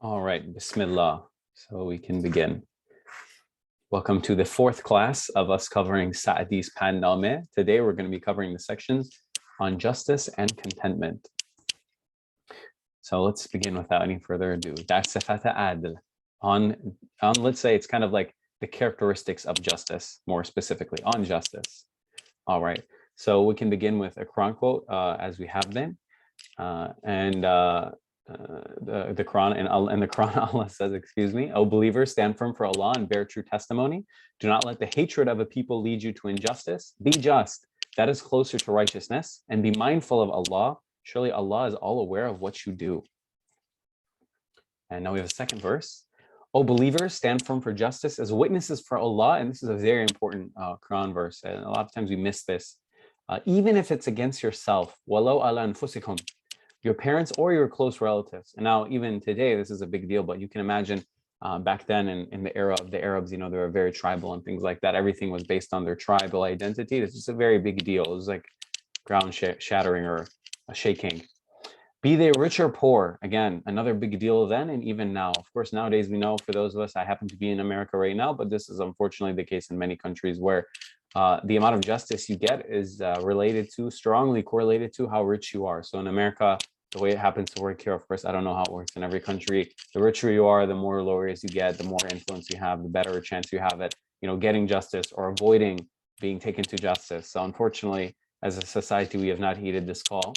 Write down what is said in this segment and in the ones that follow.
All right, Bismillah. So we can begin. Welcome to the fourth class of us covering Sa'di's Pandnāma. Today we're going to be covering the sections on justice and contentment. So let's begin without any further ado. That's sifat adl. On let's say it's kind of like the characteristics of justice, more specifically on justice. All right, so we can begin with a Quran quote as we have them. The Quran and the Quran, Allah says, excuse me, O believers, stand firm for Allah and bear true testimony. Do not let the hatred of a people lead you to injustice. Be just, that is closer to righteousness, and be mindful of Allah. Surely Allah is all aware of what you do. And now we have a second verse. O believers, stand firm for justice as witnesses for Allah. And this is a very important Quran verse, and a lot of times we miss this. Even if it's against yourself, walau ala anfusikum, your parents or your close relatives. And now even today, this is a big deal, but you can imagine back then in the era of the Arabs, you know, they were very tribal and things like that. Everything was based on their tribal identity. This is a very big deal. It was like ground shattering or a shaking. Be they rich or poor, again, another big deal then and even now. Of course, nowadays we know, for those of us, I happen to be in America right now, but this is unfortunately the case in many countries where the amount of justice you get is strongly correlated to how rich you are. So in America, the way it happens to work here, of course, I don't know how it works in every country. The richer you are, the more lawyers you get, the more influence you have, the better chance you have at, getting justice or avoiding being taken to justice. So unfortunately, as a society, we have not heeded this call.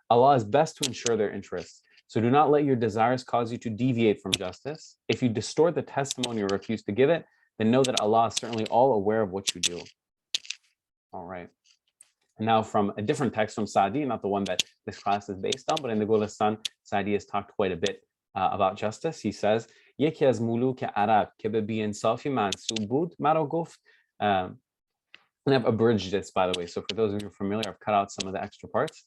Allah is best to ensure their interests. So do not let your desires cause you to deviate from justice. If you distort the testimony or refuse to give it, then know that Allah is certainly all aware of what you do. All right. And now from a different text from Sa'di, not the one that this class is based on, but in the Gulistan, Sa'di has talked quite a bit about justice. He says, یکی از ملوک عرب که به بی‌انصافی منصوب بود مرا گفت. And I've abridged this, by the way. So for those of you familiar, I've cut out some of the extra parts.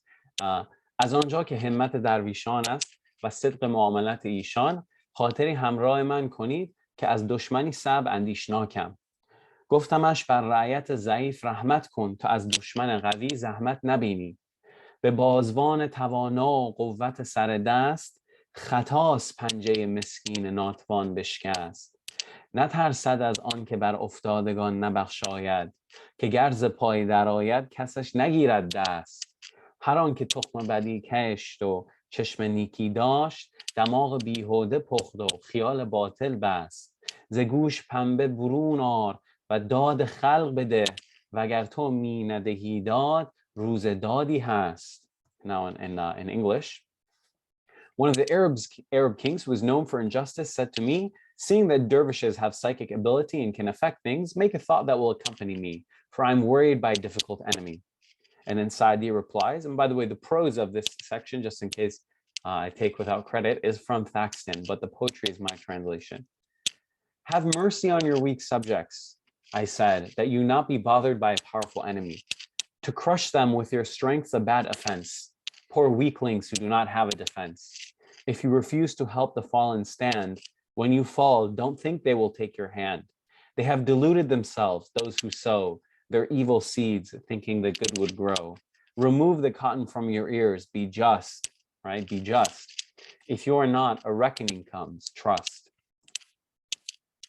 از آنجا که همت درویشان است و صدق معاملت ایشان، خاطری همراه من کنید که از دشمنی صعب اندیشناکم. گفتمش بر رعیت ضعیف رحمت کن تا از دشمن قوی زحمت نبینی. به بازوان توانا و قوت سر دست خطاست پنجه مسکین ناتوان بشکست. نترسد از آن که بر افتادگان نبخشاید، که گر ز پای درآید کسش نگیرد دست. هر آن که تخم بدی کشت و چشم نیکی داشت، دماغ بیهوده پخت و خیال باطل بست. ز گوش پنبه برون آر و داد خلق بده، وگر تو می ندهی داد روز دادی هست. Now in English, one of the Arab kings who was known for injustice said to me, seeing that dervishes have psychic ability and can affect things, make a thought that will accompany me, for I'm worried by a difficult enemy. And then Sa'di replies, and by the way, the prose of this section, just in case I take without credit, is from Thaxton, but the poetry is my translation. Have mercy on your weak subjects, I said, that you not be bothered by a powerful enemy. To crush them with your strength's a bad offense. Poor weaklings who do not have a defense. If you refuse to help the fallen stand, when you fall, don't think they will take your hand. They have deluded themselves, those who sow their evil seeds, thinking the good would grow. Remove the cotton from your ears, be just, right? Be just. If you are not, a reckoning comes, trust.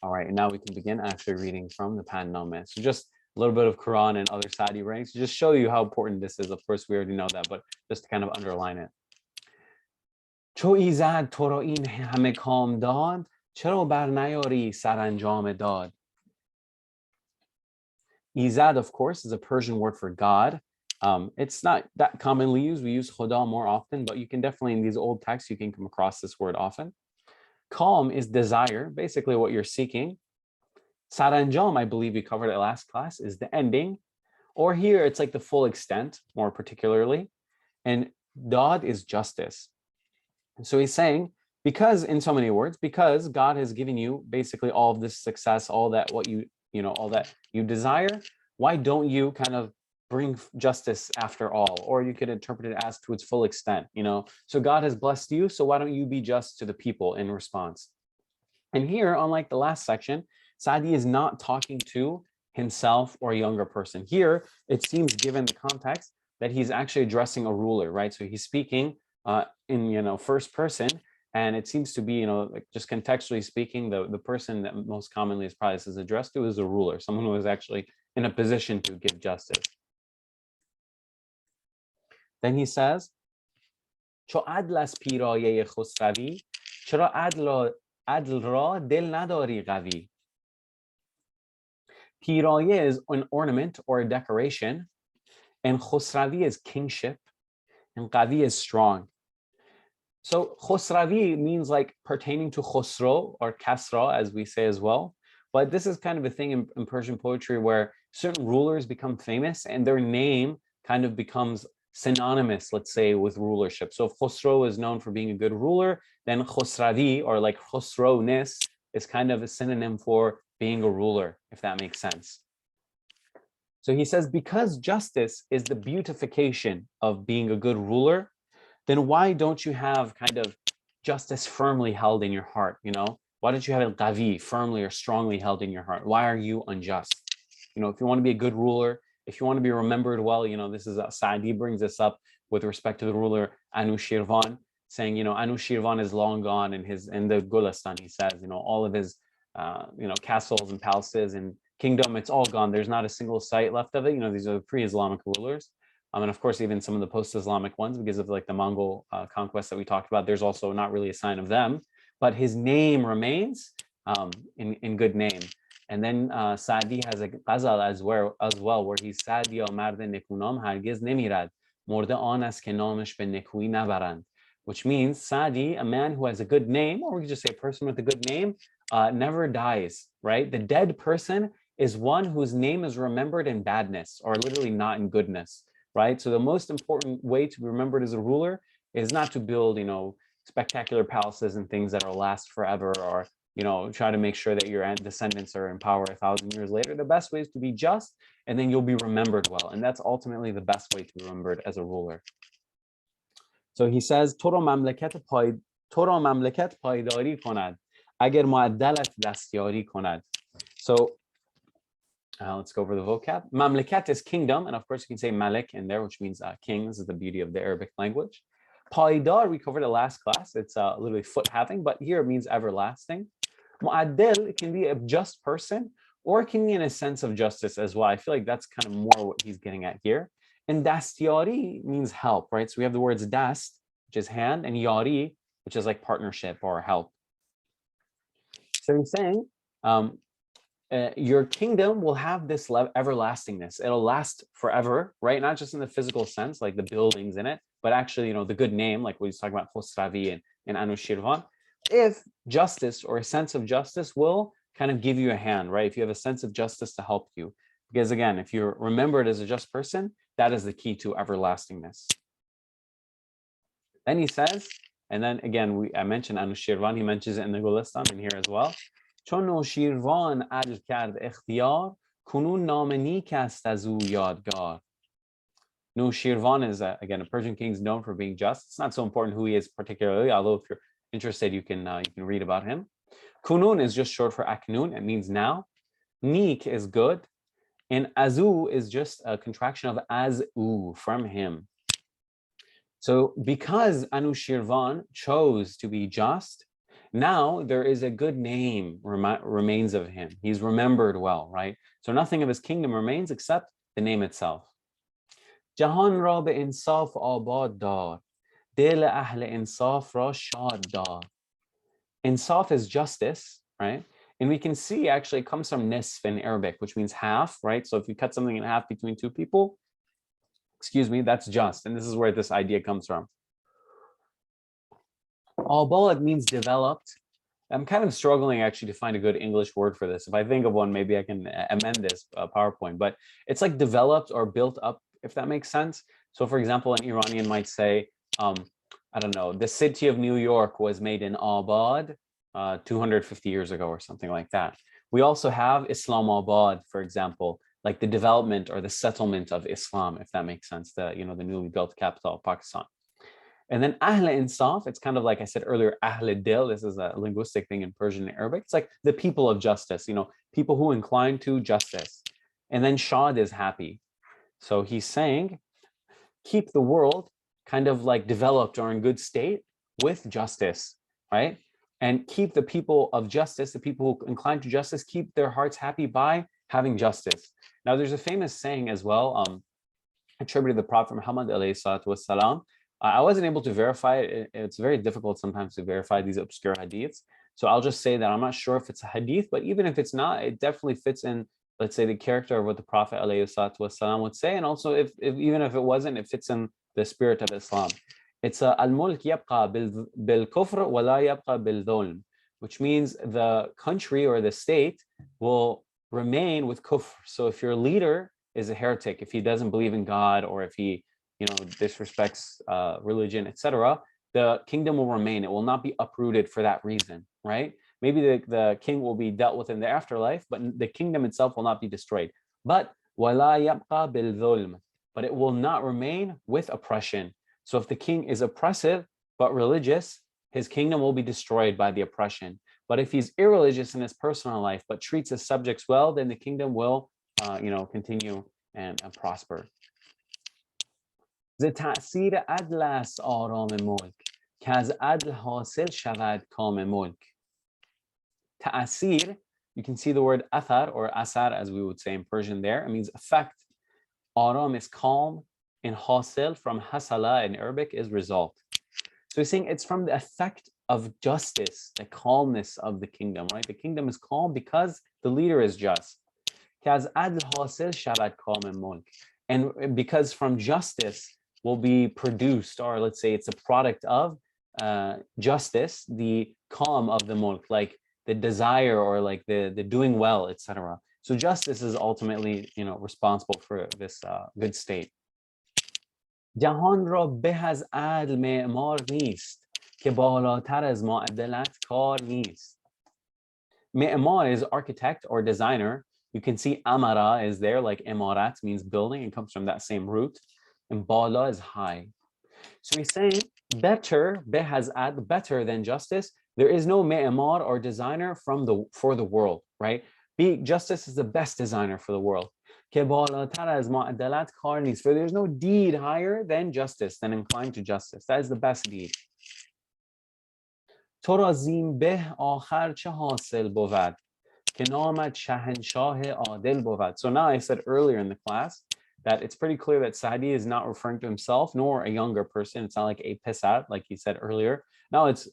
All right, and now we can begin actually reading from the Pandnāma. So just a little bit of Quran and other Sa'di ranks to just show you how important this is. Of course, we already know that, but just to kind of underline it. چو ایزد تو را این همه کام داد، چرا بر نیاری سرانجام داد؟ Izad, of course, is a Persian word for God. It's not that commonly used. We use Khuda more often, but you can definitely, in these old texts, you can come across this word often. Calm is desire, basically what you're seeking. Saranjam, I believe we covered it last class, is the ending. Or here, it's like the full extent, more particularly. And Dad is justice. So he's saying, because, in so many words, because God has given you basically all of this success, all that all that you desire, why don't you kind of bring justice after all? Or you could interpret it as to its full extent, So God has blessed you, so why don't you be just to the people in response? And here, unlike the last section, Sa'di is not talking to himself or a younger person. Here, it seems, given the context, that he's actually addressing a ruler, right? So he's speaking in first person, And it seems to be, like just contextually speaking, the person that most commonly is probably this is addressed to is a ruler, someone who is actually in a position to give justice. Then he says, چو عدل از پیرایه خسروی چرا عدل را دل نداری قوی. پیرایه is an ornament or a decoration, and khosravi is kingship, and qavi is strong. So khosravi means like pertaining to khosro or kasra, as we say as well. But this is kind of a thing in Persian poetry where certain rulers become famous and their name kind of becomes synonymous, let's say, with rulership. So if Khosro is known for being a good ruler, then Khosravi, or like Khosro-ness, is kind of a synonym for being a ruler, if that makes sense. So he says, because justice is the beautification of being a good ruler, then why don't you have kind of justice firmly held in your heart, Why don't you have it qavi, firmly or strongly held in your heart? Why are you unjust? If you want to be a good ruler, if you want to be remembered well, this is Sa'di brings this up with respect to the ruler Anushirvan, saying, Anushirvan is long gone in the Gulistan, he says, all of his, castles and palaces and kingdom, it's all gone. There's not a single site left of it. These are the pre-Islamic rulers. And of course, even some of the post-Islamic ones, because of like the Mongol conquest that we talked about, there's also not really a sign of them, but his name remains in good name. And then Sa'di has a ghazal as well, where he said, Ya mard nekunam hargiz nemirad, morde an ast ke namesh be nekui nabarand, which means Sa'di, a man who has a good name, or we could just say a person with a good name, never dies, right? The dead person is one whose name is remembered in badness, or literally not in goodness, right? So the most important way to be remembered as a ruler is not to build, spectacular palaces and things that will last forever, or try to make sure that your descendants are in power 1,000 years later. The best way is to be just, and then you'll be remembered well. And that's ultimately the best way to be remembered as a ruler. So he says, تو را مملکت پایداری کند اگر معدلت دستیاری کند. So let's go over the vocab. Mamleket is kingdom, and of course you can say malik in there, which means king. This is the beauty of the Arabic language. Paidar, we covered it last class. It's literally foot having, but here it means everlasting. Mu'addil, it can be a just person, or it can be in a sense of justice as well. I feel like that's kind of more what he's getting at here. And dastyari means help, right? So we have the words dast, which is hand, and yari, which is like partnership or help. So he's saying, your kingdom will have this everlastingness. It'll last forever, right? Not just in the physical sense, like the buildings in it, but actually, the good name, like we was talking about Khosravi and Anushirvan. If justice or a sense of justice will kind of give you a hand, right? If you have a sense of justice to help you. Because again, if you're remembered as a just person, that is the key to everlastingness. Then he says, and then again, I mentioned Anushirvan, he mentions it in the Gulistan and here as well. چون نوشیروان عدل کرد اختیار کنون نام نیک است از او یادگار. Nushirvan is again a Persian king is known for being just. It's not so important who he is particularly, although if you're interested, you can read about him. Kunun is just short for aknun. It means now. Neek is good, and azu is just a contraction of azu, from him. So because Anushirvan chose to be just, now there is a good name remains of him. He's remembered well, right? So nothing of his kingdom remains except the name itself. Jahan ra be insaf abad dar, dil ahl insaf ra shad dar. Insaf is justice, right? And we can see actually it comes from nisf in Arabic, which means half, right? So if you cut something in half between two people, that's just. And this is where this idea comes from. Abad means developed. I'm kind of struggling actually to find a good English word for this. If I think of one, maybe I can amend this PowerPoint, but it's like developed or built up, if that makes sense. So for example, an Iranian might say, I don't know, the city of New York was made in Abad 250 years ago or something like that. We also have Islamabad, for example, like the development or the settlement of Islam, if that makes sense, the newly built capital of Pakistan. And then Ahl Insaf, it's kind of like I said earlier, Ahl Dil, this is a linguistic thing in Persian and Arabic. It's like the people of justice, people who incline to justice. And then Shad is happy. So he's saying, keep the world kind of like developed or in good state with justice. right? And keep the people of justice, the people who incline to justice, keep their hearts happy by having justice. Now, there's a famous saying as well, attributed to the Prophet Muhammad alayhi salatu wasalam. I wasn't able to verify it. It's very difficult sometimes to verify these obscure hadiths. So I'll just say that I'm not sure if it's a hadith, but even if it's not, it definitely fits in, let's say, the character of what the Prophet alayhi salatu wasalam would say. And also, if even if it wasn't, it fits in the spirit of Islam. It's al-mulk yabqa bil-kufr wa la yabqa bil-dhulm, which means the country or the state will remain with kufr. So if your leader is a heretic, if he doesn't believe in God, or if he, disrespects religion, etc., the kingdom will remain. It will not be uprooted for that reason, right? Maybe the king will be dealt with in the afterlife, but the kingdom itself will not be destroyed. But وَلَا يَبْقَى بِالظُّلْمِ, but it will not remain with oppression. So if the king is oppressive but religious, his kingdom will be destroyed by the oppression. But if he's irreligious in his personal life but treats his subjects well, then the kingdom will continue and prosper. ز تأثیر عدل است آرام ملک که از عدل حاصل شود کام ملک. تأثیر, you can see the word athar or asar as we would say in Persian there. It means effect. Aram is calm, and hasil from hasala in Arabic is result. So he's saying it's from the effect of justice, the calmness of the kingdom, right? The kingdom is calm because the leader is just. And because from justice will be produced, or let's say it's a product of justice, the calm of the mulk, like the desire or like the doing well, etc. So justice is ultimately, responsible for this good state. جهان را به از عدل معمار نیست که بالاتر از معدلت کار نیست. Me'amar is architect or designer. You can see amara is there, like imarat means building. It comes from that same root. And bala is high. So he's saying better, behazad, better than justice. There is no me'amar or designer for the world, right? Justice is the best designer for the world. For there's no deed higher than justice, than inclined to justice. That is the best deed. تو را زین به آخر چه حاصل بود که نامت شهنشاه عادل بود. So now I said earlier in the class that it's pretty clear that Sa'di is not referring to himself nor a younger person. It's not like a pisat, like he said earlier. Now it's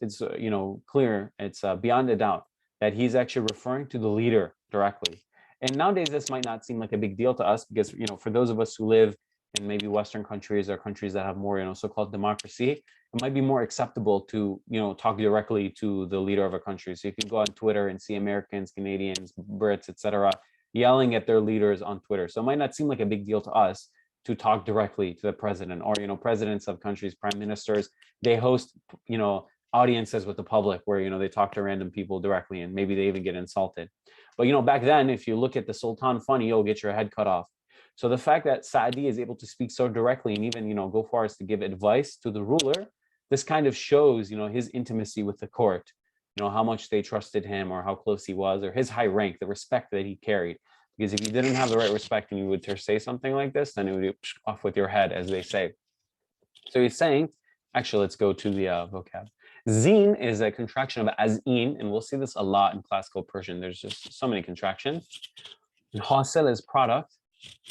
clear, it's beyond a doubt that he's actually referring to the leader directly. And nowadays this might not seem like a big deal to us because for those of us who live in maybe Western countries or countries that have more so-called democracy, it might be more acceptable to talk directly to the leader of a country. So you can go on Twitter and see Americans, Canadians, Brits, etc., yelling at their leaders on Twitter. So it might not seem like a big deal to us to talk directly to the president, or presidents of countries, prime ministers, they host audiences with the public where they talk to random people directly, and maybe they even get insulted. But back then, if you look at the Sultan funny, you'll get your head cut off. So the fact that Sa'di is able to speak so directly and even go far as to give advice to the ruler, this kind of shows his intimacy with the court, how much they trusted him or how close he was, or his high rank, the respect that he carried. Because if you didn't have the right respect and you would say something like this, then it would be off with your head, as they say. So he's saying, actually, let's go to the vocab. Zin is a contraction of azin, and we'll see this a lot in classical Persian. There's just so many contractions. And hasil is product,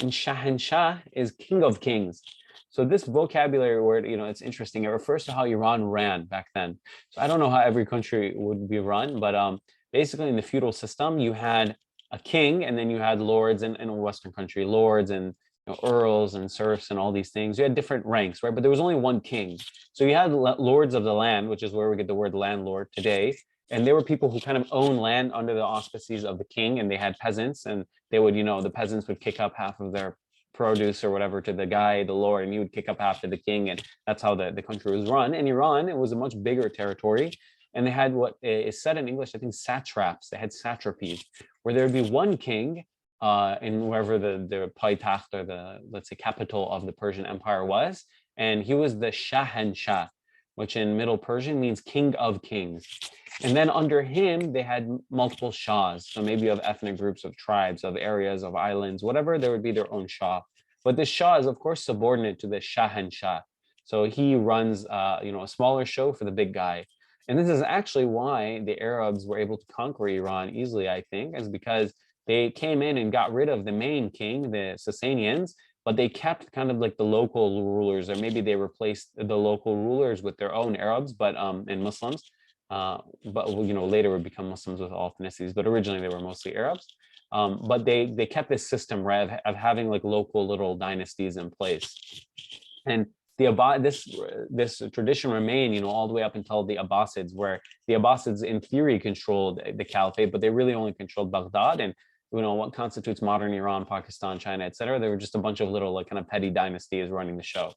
and shahanshah is king of kings. So this vocabulary word, it's interesting. It refers to how Iran ran back then. So I don't know how every country would be run, but basically in the feudal system, you had a king, and then you had lords in a Western country, lords and earls and serfs and all these things. You had different ranks, right? But there was only one king. So you had lords of the land, which is where we get the word landlord today. And they were people who kind of own land under the auspices of the king, and they had peasants, and they would, the peasants would kick up half of their produce or whatever to the guy, the lord, and he would kick up half to the king, and that's how the country was run. In Iran, it was a much bigger territory, and they had what is said in English, I think, satraps. They had satrapies, where there would be one king in wherever the paytaht, or the, let's say, capital of the Persian Empire was, and he was the shahanshah, which in Middle Persian means king of kings. And then under him, they had multiple shahs. So maybe of ethnic groups, of tribes, of areas, of islands, whatever, there would be their own shah. But the shah is, of course, subordinate to the shahanshah. So he runs, a smaller show for the big guy. And this is actually why the Arabs were able to conquer Iran easily, I think, is because they came in and got rid of the main king, the Sassanians, but they kept kind of like the local rulers, or maybe they replaced the local rulers with their own Arabs, but and Muslims. But later would become Muslims with all ethnicities, but originally they were mostly Arabs. But they kept this system, right, of having like local little dynasties in place. And this tradition remained, all the way up until the Abbasids, where the Abbasids in theory controlled the caliphate, but they really only controlled Baghdad. And what constitutes modern Iran, Pakistan, China, etc. They were just a bunch of little like kind of petty dynasties running the show.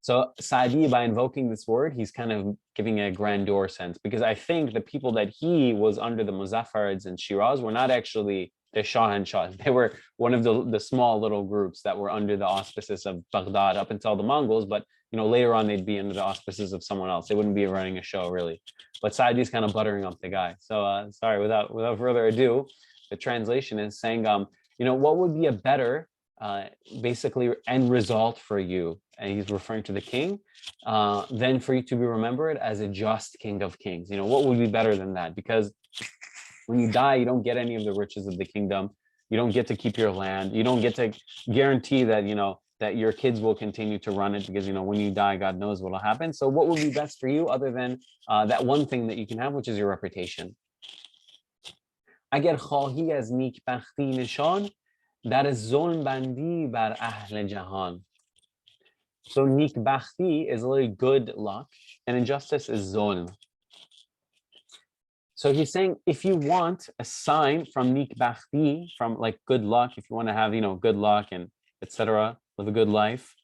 So Sa'di, by invoking this word, he's kind of giving a grandeur sense, because I think the people that he was under, the Muzaffarids and Shiraz, were not actually the Shah and Shahs. They were one of the small little groups that were under the auspices of Baghdad up until the Mongols, but later on they'd be under the auspices of someone else. They wouldn't be running a show really. But Sa'di's kind of buttering up the guy. So sorry, without further ado, the translation is saying, what would be a better basically end result for you, and he's referring to the king, then for you to be remembered as a just king of kings. What would be better than that? Because when you die, you don't get any of the riches of the kingdom. You don't get to keep your land. You don't get to guarantee that that your kids will continue to run it, because when you die, God knows what will happen. So what would be best for you other than that one thing that you can have, which is your reputation? Agar khahi az nikbakhti nishan, dar zulm bandi bar ahl jahan. So nikbakhti is literally good luck, and injustice is zulm. So he's saying, if you want a sign from nikbakhti, from like good luck, if you want to have good luck and etc., live a good life,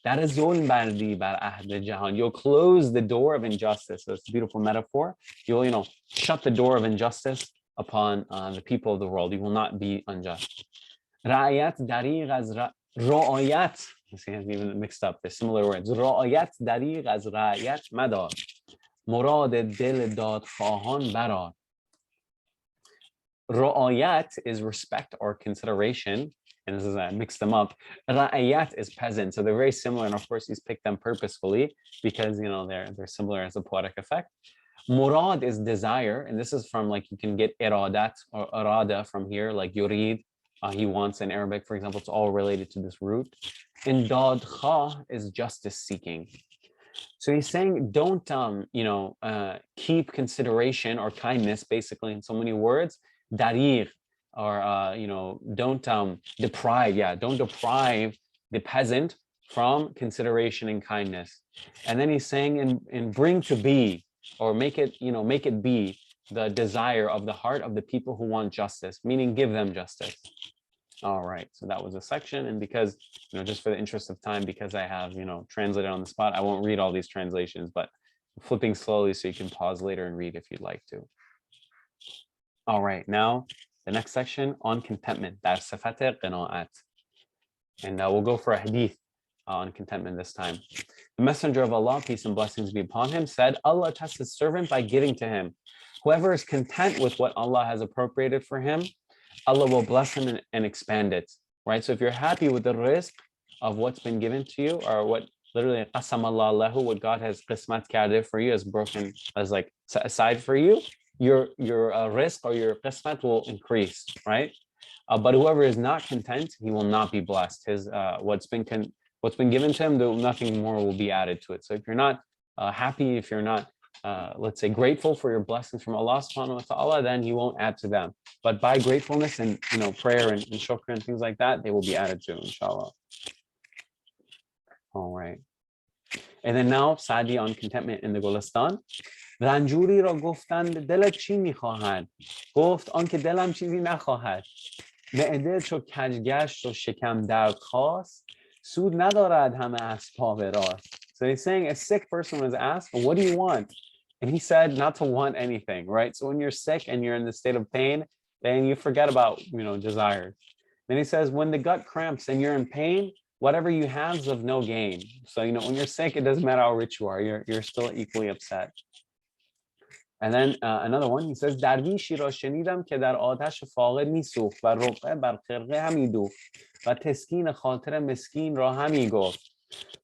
that is zulm bandi bar ahl jahan. You'll close the door of injustice. So it's a beautiful metaphor. You'll shut the door of injustice upon the people of the world. You will not be unjust. Ra'ayat dariq az ra'ayat. See, I haven't even mixed up the similar words. Ra'ayat dariq az ra'ayat madar. Murad dil dad khahan barar. Ra'ayat is respect or consideration, and this is I mixed them up. Ra'ayat is peasant, so they're very similar, and of course he's picked them purposefully because they're similar as a poetic effect. Murad is desire, and this is from, like, you can get iradat or irada from here, like yurid, he wants in Arabic, for example. It's all related to this root. And dad kha is justice seeking. So he's saying, don't keep consideration or kindness, basically, in so many words, darir, or don't deprive, don't deprive the peasant from consideration and kindness. And then he's saying, and bring to be, or make it be the desire of the heart of the people who want justice, meaning give them justice. All right, so that was a section, and because just for the interest of time, because I have translated on the spot, I won't read all these translations, but flipping slowly so you can pause later and read if you'd like to. All right, now the next section on contentment, that's sifat qanaat, and we'll go for a hadith on contentment this time. The Messenger of Allah, peace and blessings be upon him, said, Allah tests his servant by giving to him. Whoever is content with what Allah has appropriated for him, Allah will bless him and expand it, right? So if you're happy with the rizq of what's been given to you, or what literally qasam Allah lahu, what God has qismat karde for you, has broken, as like set aside for you, your rizq or your qismat will increase, right? But whoever is not content, he will not be blessed. His what's been given to him, nothing more will be added to it. So if you're not happy, if you're not let's say grateful for your blessings from Allah subhanahu wa ta'ala, then he won't add to them. But by gratefulness and prayer and shukr and things like that, they will be added to, inshallah. All right. And then now Sa'di on contentment in the Golistan. رنجوری را گفتند دلت چی میخواهد؟ گفت آنکه دلم چیزی نخواهد. معده چو کج گشت و شکم درد خواست، سود ندارد همه اسباب راست. So he's saying, a sick person was asked, well, what do you want? And he said not to want anything, right? So when you're sick and you're in the state of pain, then you forget about, desires. Then he says, when the gut cramps and you're in pain, whatever you have is of no gain. So, when you're sick, it doesn't matter how rich you are, you're still equally upset. And then another one, he says, درویشی را شنیدم که در آتش فاقر میسوخت و رقعه بر خرقه همی دوخت و تسکین خاطر مسکین را همی گفت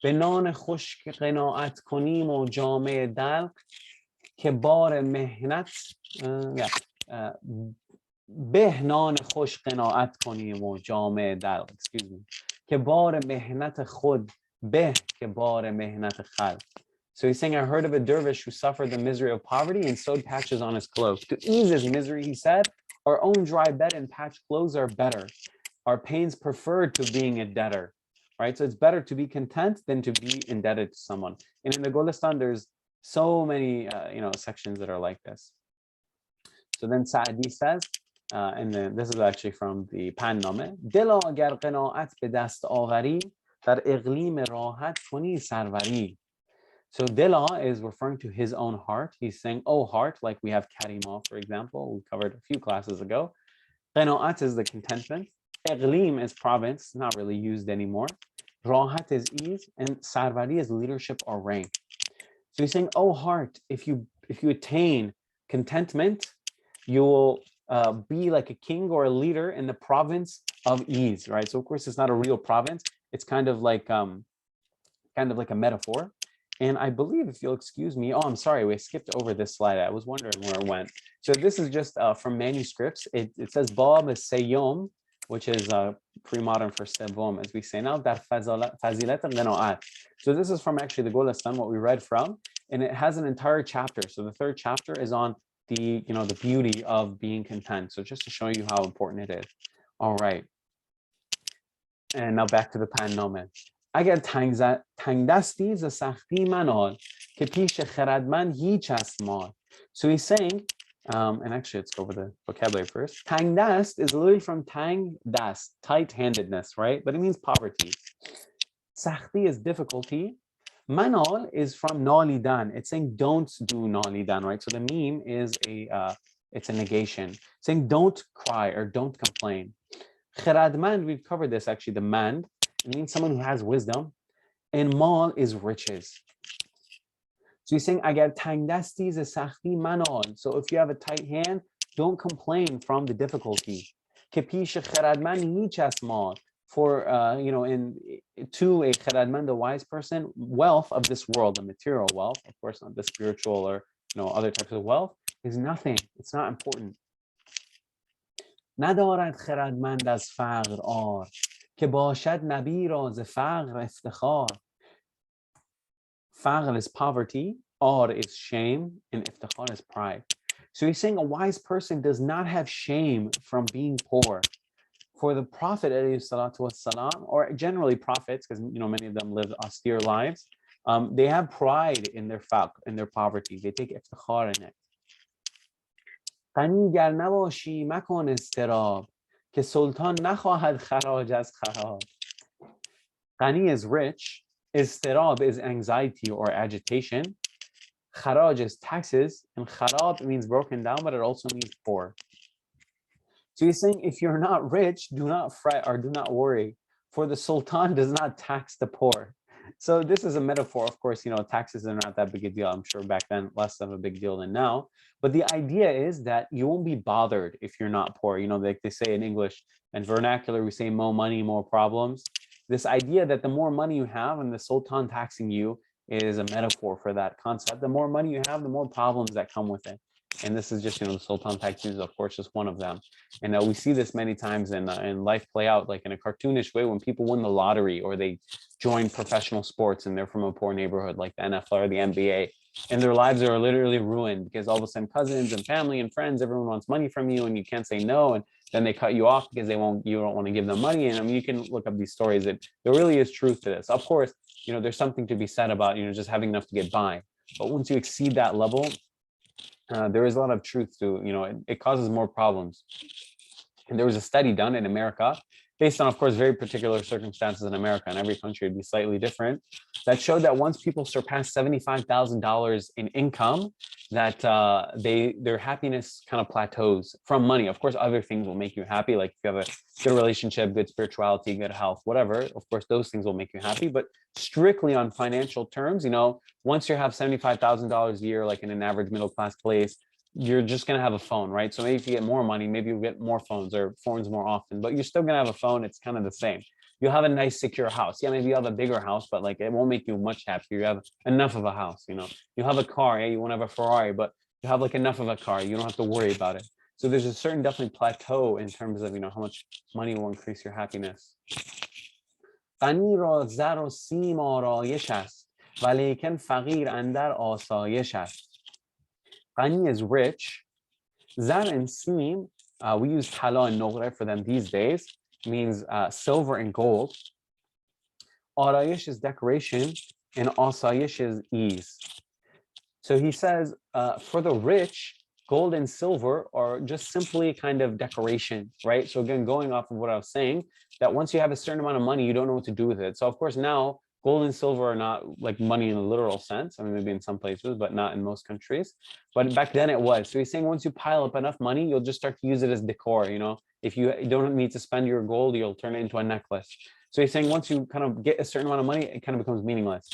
به نان خشک قناعت کنیم و جامعه دلق که بار مهنت به نان خوش قناعت کنیم و جامعه دلق excuse me که بار مهنت خود به که بار مهنت خلق. So he's saying, I heard of a dervish who suffered the misery of poverty and sewed patches on his clothes. To ease his misery, he said, our own dry bed and patched clothes are better. Our pains preferred to being a debtor. Right? So it's better to be content than to be indebted to someone. And in the Golistan, there's so many sections that are like this. So then Sa'di says, and then this is actually from the Pandnāma, دلا اگر قناعت به دست آوری در اقلیم راحت کنی سروری. So Dila is referring to his own heart. He's saying, oh heart, like we have Karima, for example, we covered a few classes ago. Qanaat is the contentment. Iqlim is province, not really used anymore. Rahat is ease, and Sarvari is leadership or rank. So he's saying, oh heart, if you attain contentment, you will be like a king or a leader in the province of ease, right? So of course it's not a real province. It's kind of like a metaphor. And I believe, if you'll excuse me, I'm sorry, we skipped over this slide. I was wondering where it went. So this is just from manuscripts. It says Bab Sayyom, which is pre-modern for Sevom, as we say now, that Fazilat al-Qanaat. So this is from actually the Golistan, what we read from, and it has an entire chapter. So the third chapter is on the beauty of being content. So just to show you how important it is. All right. And now back to the Pandnāma. اگر تنگ دستی ز سختی منال که پیش خردمند هیچ است مال. So he's saying, and actually let's go over the vocabulary first. Tang dast is literally from tang dast, tight-handedness, right? But it means poverty. Sakhti is difficulty. Manal is from nalidan. It's saying don't do nalidan, right? So the meme is it's a negation, saying don't cry or don't complain. Khiradmand, we've covered this actually, the mand. It means someone who has wisdom, and mal is riches. So he's saying, agar tang dasti ze sakhti manal. So if you have a tight hand, don't complain from the difficulty. Ke pish khiradman hich as mal. For to a khiradman, the wise person, wealth of this world, the material wealth, of course not the spiritual or other types of wealth, is nothing. It's not important. ندارد خردمند از فقر آر که باشد نبی را ز فقر افتخار. Faqr is poverty, ar is shame, and iftikhar is pride. So he's saying a wise person does not have shame from being poor. For the Prophet ﷺ, or generally prophets, because many of them live austere lives, they have pride in their faqr, in their poverty. They take iftikhar in it. غنی گر نباشی مکن استراب که سلطان نخواهد خراج از خراب. غنی is rich, istirab is anxiety or agitation, kharaj is taxes, and kharab means broken down, but it also means poor. So he's saying, if you're not rich, do not fret or do not worry, for the sultan does not tax the poor. So this is a metaphor. Of course, taxes are not that big a deal. I'm sure back then less of a big deal than now. But the idea is that you won't be bothered if you're not poor. Like they say in English and vernacular, we say more money, more problems. This idea that the more money you have and the sultan taxing you is a metaphor for that concept. The more money you have, the more problems that come with it. And this is just, the sultan taxing is, of course, just one of them. And we see this many times in life play out, like in a cartoonish way, when people win the lottery or they join professional sports and they're from a poor neighborhood like the NFL or the NBA, and their lives are literally ruined because all of a sudden cousins and family and friends, everyone wants money from you and you can't say no, and then they cut you off because you don't want to give them money. And you can look up these stories that there really is truth to this. Of course, there's something to be said about just having enough to get by, but once you exceed that level, there is a lot of truth to it causes more problems. And there was a study done in America based on, of course, very particular circumstances in America, and every country would be slightly different, that showed that once people surpass $75,000 in income, that their happiness kind of plateaus from money. Of course, other things will make you happy, like if you have a good relationship, good spirituality, good health, whatever. Of course, those things will make you happy. But strictly on financial terms, once you have $75,000 a year, like in an average middle class place, you're just going to have a phone, right? So maybe if you get more money, maybe you'll get more phones or phones more often, but you're still going to have a phone. It's kind of the same. You have a nice, secure house. Yeah, maybe you have a bigger house, but like it won't make you much happier. You have enough of a house, you know. You have a car, yeah, you won't have a Ferrari, but you have like enough of a car. You don't have to worry about it. So there's a certain definitely plateau in terms of, you know, how much money will increase your happiness. غنی را زر و سیم آرایش است ولیکن فقیر اندر آسایش است. غنی is rich. Zar and Sim, we use tala and nogre for them these days, means silver and gold. Arayish is decoration, and asayish is ease. So he says, for the rich, gold and silver are just simply kind of decoration, right? So again, going off of what I was saying, that once you have a certain amount of money, you don't know what to do with it. So of course now, gold and silver are not like money in a literal sense. I mean, maybe in some places, but not in most countries. But back then it was. So he's saying once you pile up enough money, you'll just start to use it as decor, you know? If you don't need to spend your gold, you'll turn it into a necklace. So he's saying once you kind of get a certain amount of money, it kind of becomes meaningless.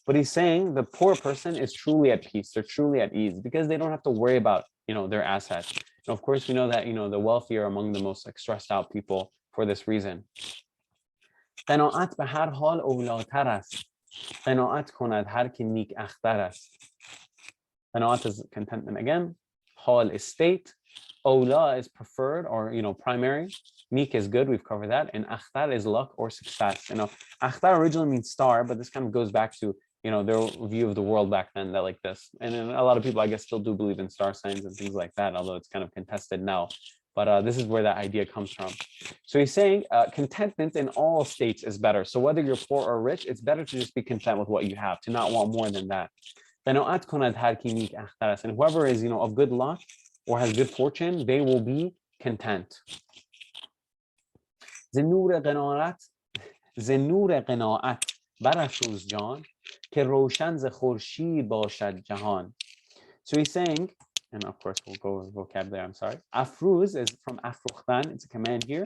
But he's saying the poor person is truly at peace. They're truly at ease because they don't have to worry about, you know, their assets. And of course, we know that, you know, the wealthy are among the most like stressed out people for this reason. قناعت به هر حال اولاتر است. قناعت کند هر که نیک اختر است. قناعت is contentment again. Hal is state. Ola is preferred or, you know, primary. Neek is good, we've covered that. And akhtar is luck or success. You know, akhtar originally means star, but this kind of goes back to, you know, their view of the world back then, that like this. And then a lot of people, I guess, still do believe in star signs and things like that, although it's kind of contested now. But this is where that idea comes from. So he's saying contentment in all states is better. So whether you're poor or rich, it's better to just be content with what you have, to not want more than that. And whoever is, you know, of good luck or has good fortune, they will be content. زنور قناعت برافروز جان که روشن ز خورشید باشد جهان. So he's saying, and of course we'll go with vocabulary, I'm sorry. Afruz is from afrukhtan, it's a command here.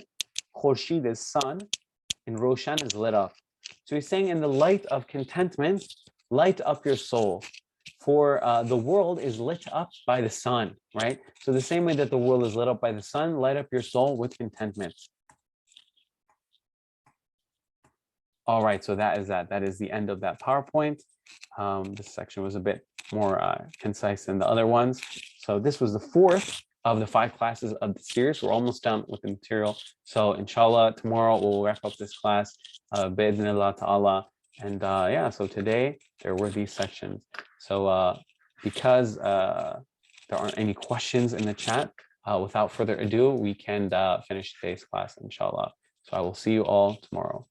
Khorshid is sun, and Roshan is lit up. So he's saying in the light of contentment, light up your soul. For the world is lit up by the sun, right? So the same way that the world is lit up by the sun, light up your soul with contentment. All right, so that is that. That is the end of that PowerPoint. This section was a bit more concise than the other ones. So this was the fourth of the 5 classes of the series. We're almost done with the material. So inshallah, tomorrow we'll wrap up this class, bi'idhnillah ta'ala. And yeah, so today there were these sections. So because there aren't any questions in the chat, without further ado, we can finish today's class, inshallah. So I will see you all tomorrow.